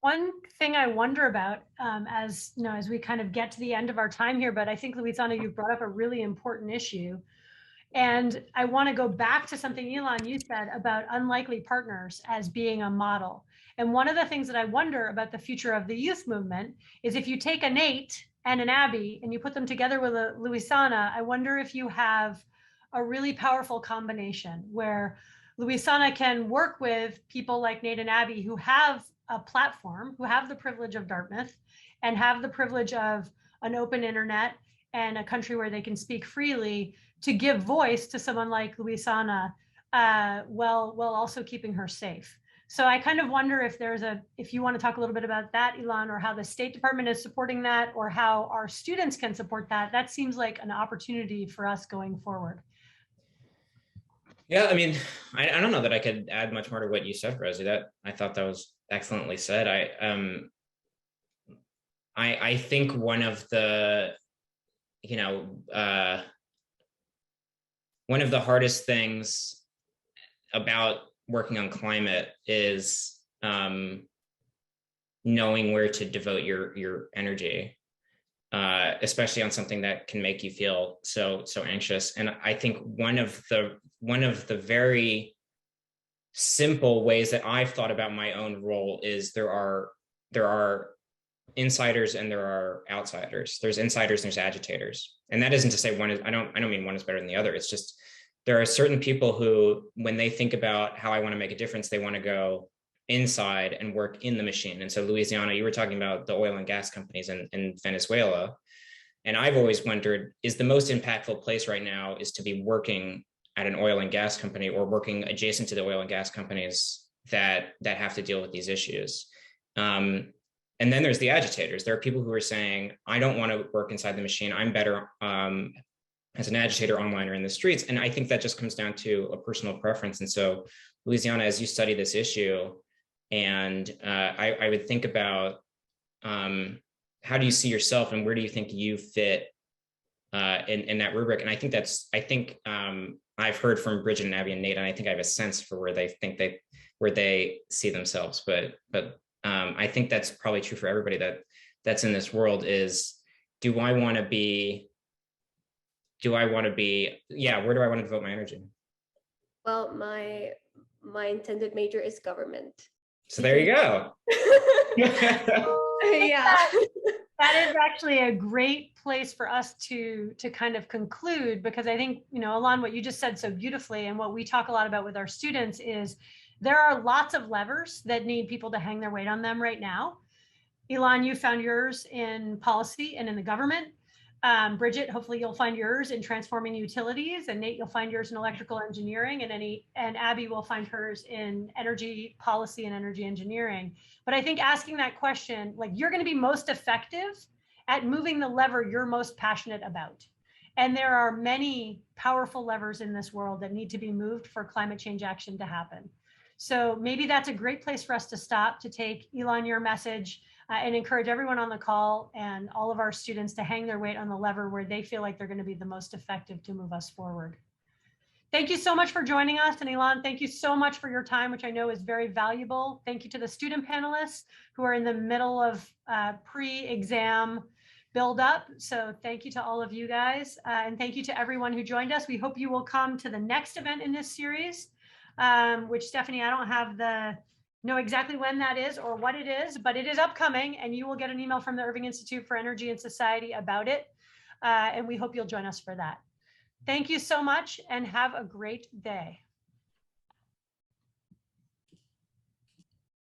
One thing I wonder about as we kind of get to the end of our time here, but I think, Louisiana, you brought up a really important issue. And I want to go back to something, Elan, you said about unlikely partners as being a model. And one of the things that I wonder about the future of the youth movement is if you take a Nate and an Abby and you put them together with a Louisiana, I wonder if you have a really powerful combination where Louisiana can work with people like Nate and Abby who have a platform, who have the privilege of Dartmouth and have the privilege of an open internet and a country where they can speak freely, to give voice to someone like Louisiana, while also keeping her safe. So I kind of wonder if you want to talk a little bit about that, Elan, or how the State Department is supporting that, or how our students can support that. That seems like an opportunity for us going forward. Yeah, I mean, I don't know that I could add much more to what you said, Rosie. That I thought that was excellently said. I think one of the, you know, one of the hardest things about working on climate is knowing where to devote your energy, especially on something that can make you feel so anxious. And I think one of the very simple ways that I've thought about my own role is there are insiders and there are outsiders. There's insiders and there's agitators. And that isn't to say one is, I don't mean one is better than the other. It's just there are certain people who, when they think about how I want to make a difference, they want to go inside and work in the machine. And so Louisiana, you were talking about the oil and gas companies in Venezuela. And I've always wondered, is the most impactful place right now is to be working at an oil and gas company or working adjacent to the oil and gas companies that have to deal with these issues. And then there's the agitators. There are people who are saying, I don't want to work inside the machine. I'm better as an agitator online or in the streets. And I think that just comes down to a personal preference. And so Louisiana, as you study this issue, and I would think about how do you see yourself and where do you think you fit in that rubric? And I think I've heard from Bridget and Abby and Nate, and I think I have a sense for where they see themselves. But I think that's probably true for everybody that's in this world is, do I want to be, where do I want to devote my energy? Well, my intended major is government. So there you go. Yeah. That is actually a great place for us to kind of conclude, because I think, Elan, what you just said so beautifully, and what we talk a lot about with our students is there are lots of levers that need people to hang their weight on them right now. Elan, you found yours in policy and in the government. Bridget, hopefully you'll find yours in transforming utilities, and Nate, you'll find yours in electrical engineering, and Abby will find hers in energy policy and energy engineering. But I think asking that question, like, you're going to be most effective at moving the lever you're most passionate about. And there are many powerful levers in this world that need to be moved for climate change action to happen. So maybe that's a great place for us to stop, to take, Elan, your message, and encourage everyone on the call and all of our students to hang their weight on the lever where they feel like they're going to be the most effective to move us forward. Thank you so much for joining us. And Elan, thank you so much for your time, which I know is very valuable. Thank you to the student panelists who are in the middle of pre-exam build up. So thank you to all of you guys. And thank you to everyone who joined us. We hope you will come to the next event in this series, which, Stephanie, I don't know exactly when that is or what it is, but it is upcoming, and you will get an email from the Irving Institute for Energy and Society about it. And we hope you'll join us for that. Thank you so much and have a great day.